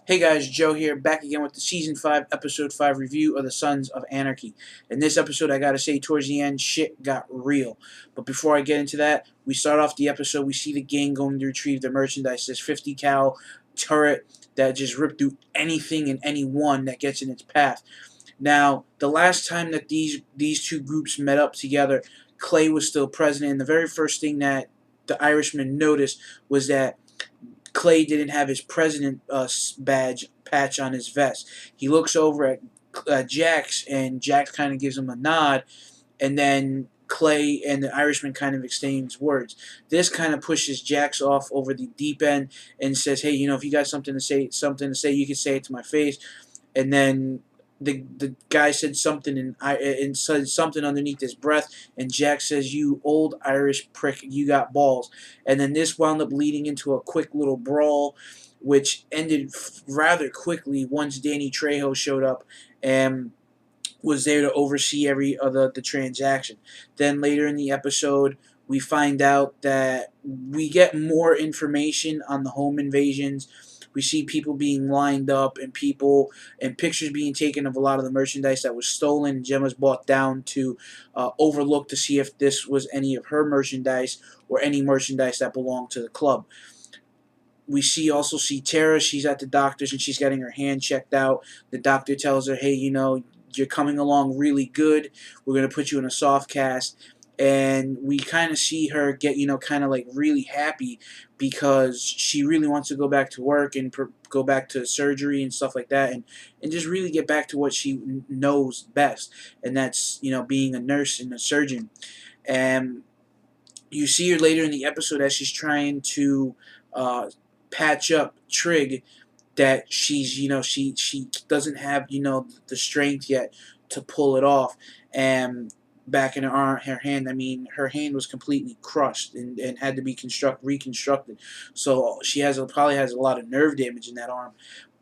Hey guys, Joe here, back again with the Season 5, Episode 5 review of the Sons of Anarchy. In this episode, I gotta say, towards the end, shit got real. But before I get into that, we start off the episode, we see the gang going to retrieve their merchandise, this 50 cal turret that just ripped through anything and anyone that gets in its path. Now, the last time that these two groups met up together, Clay was still president, and the very first thing that the Irishman noticed was that Clay didn't have his president badge patch on his vest. He looks over at Jax, and Jax kind of gives him a nod, and then Clay and the Irishman kind of exchange words. This kind of pushes Jax off over the deep end and says, "Hey, if you got something to say, you can say it to my face." And then the guy said something and said something underneath his breath, and Jack says, "You old Irish prick, you got balls." And then this wound up leading into a quick little brawl, which ended rather quickly once Danny Trejo showed up and was there to oversee every other the transaction. Then later in the episode, we find out that we get more information on the home invasions. We see people being lined up and people and pictures being taken of a lot of the merchandise that was stolen. Gemma's brought down to overlook to see if this was any of her merchandise or any merchandise that belonged to the club. We also see Tara. She's at the doctor's and she's getting her hand checked out. The doctor tells her, "Hey, you're coming along really good. We're going to put you in a soft cast." And we kind of see her get, kind of like really happy because she really wants to go back to work and go back to surgery and stuff like that, and just really get back to what she knows best, and that's, being a nurse and a surgeon. And you see her later in the episode as she's trying to patch up Trig, that she's, she doesn't have, the strength yet to pull it off. And back in her hand, I mean, her hand was completely crushed and had to be reconstructed. So she probably has a lot of nerve damage in that arm.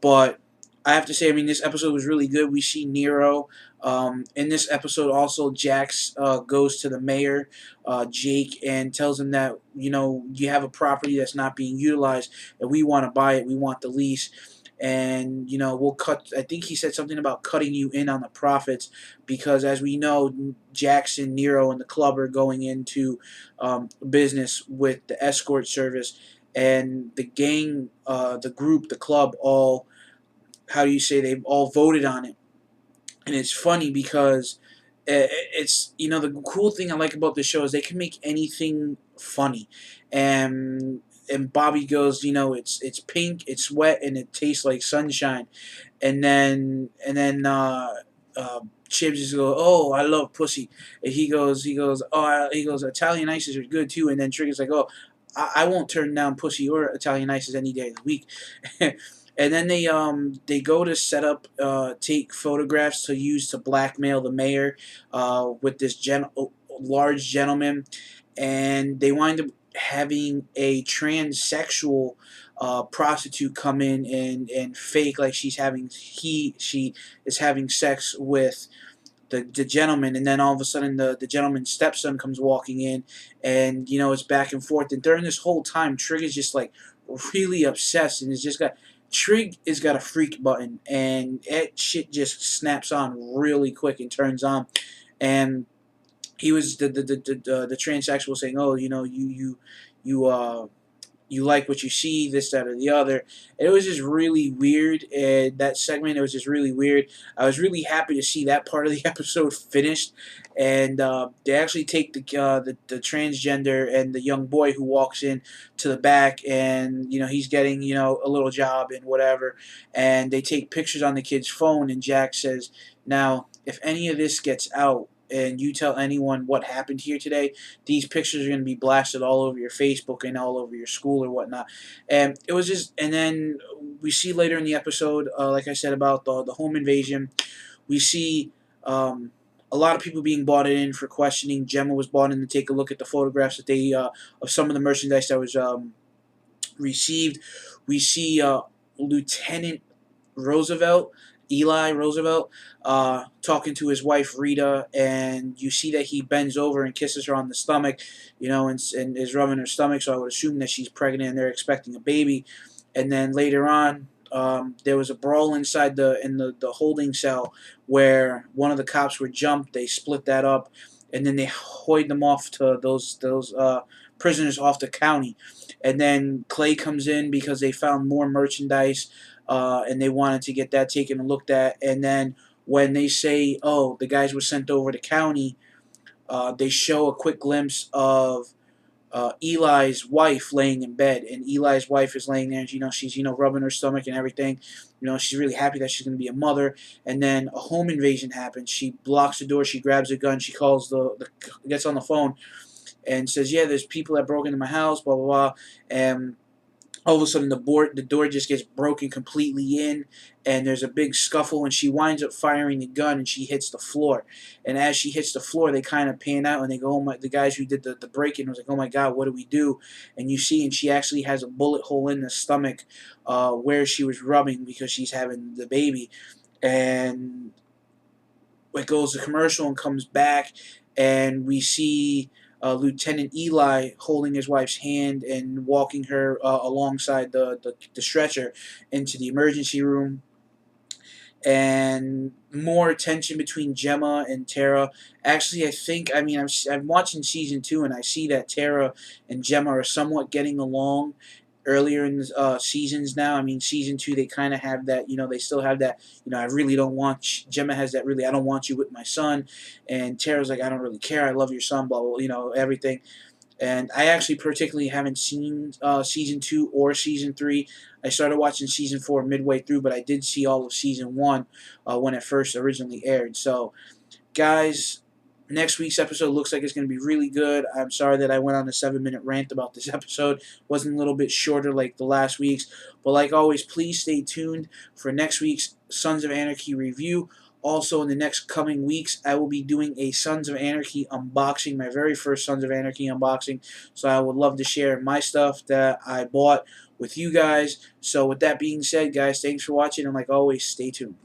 But I have to say, I mean, this episode was really good. We see Nero. In this episode, also, Jax goes to the mayor, Jake, and tells him that, you have a property that's not being utilized, and we want to buy it. We want the lease. And, we'll cut, I think he said something about cutting you in on the profits, because as we know, Jackson, Nero, and the club are going into business with the escort service, and the gang, the group, the club, all, they've all voted on it. And it's funny because it's, the cool thing I like about this show is they can make anything funny. And Bobby goes, it's pink, it's wet, and it tastes like sunshine. And then Chibs just goes, "Oh, I love pussy." And he goes, "Italian ices are good too." And then Trigger's like, "Oh, I won't turn down pussy or Italian ices any day of the week." And then they go to set up, take photographs to use to blackmail the mayor with this large gentleman, and they wind up having a transsexual prostitute come in and fake like she is having sex with the gentleman. And then all of a sudden the gentleman's stepson comes walking in, and it's back and forth. And during this whole time, Trig is just like really obsessed, and Trig has got a freak button, and that shit just snaps on really quick and turns on. And he was the transsexual saying, "Oh, you like what you see, this, that, or the other." And it was just really weird. And that segment, it was just really weird. I was really happy to see that part of the episode finished. And they actually take the transgender and the young boy who walks in to the back, and he's getting a little job and whatever. And they take pictures on the kid's phone. And Jack says, "Now, if any of this gets out, and you tell anyone what happened here today, these pictures are going to be blasted all over your Facebook and all over your school or whatnot." And it was just, and then we see later in the episode, like I said, about the home invasion. We see a lot of people being brought in for questioning. Gemma was brought in to take a look at the photographs that they of some of the merchandise that was received. We see Lieutenant Roosevelt, Eli Roosevelt, talking to his wife Rita, and you see that he bends over and kisses her on the stomach, and is rubbing her stomach. So I would assume that she's pregnant and they're expecting a baby. And then later on, there was a brawl inside the holding cell where one of the cops were jumped. They split that up, and then they hoid them off to those prisoners off the county. And then Clay comes in because they found more merchandise, and they wanted to get that taken and looked at. And then when they say, "Oh, the guys were sent over to county," they show a quick glimpse of Eli's wife laying in bed, and Eli's wife is laying there, and she's rubbing her stomach and everything. She's really happy that she's going to be a mother. And then a home invasion happens. She blocks the door. She grabs a gun. She calls gets on the phone and says, "Yeah, there's people that broke into my house, blah blah blah." And all of a sudden the door just gets broken completely in, and there's a big scuffle, and she winds up firing the gun, and she hits the floor. And as she hits the floor, they kind of pan out, and they go, "Oh my!" The guys who did the break-in was like, "Oh my God, what do we do?" And you see, and she actually has a bullet hole in the stomach, where she was rubbing because she's having the baby. And it goes to commercial and comes back, and we see Lieutenant Eli holding his wife's hand and walking her alongside the stretcher into the emergency room. And more tension between Gemma and Tara. Actually, I'm watching season 2, and I see that Tara and Gemma are somewhat getting along earlier in the seasons now. I mean, season 2, they kind of have that, they still have that, I really don't want, Gemma has that really, I don't want you with my son. And Tara's like, I don't really care, I love your son, blah, blah, everything. And I actually particularly haven't seen season 2 or season 3. I started watching season 4 midway through, but I did see all of season 1 when it first originally aired. So, guys, next week's episode looks like it's going to be really good. I'm sorry that I went on a 7-minute rant about this episode. Wasn't a little bit shorter like the last week's. But like always, please stay tuned for next week's Sons of Anarchy review. Also, in the next coming weeks, I will be doing a Sons of Anarchy unboxing, my very first Sons of Anarchy unboxing. So I would love to share my stuff that I bought with you guys. So with that being said, guys, thanks for watching, and like always, stay tuned.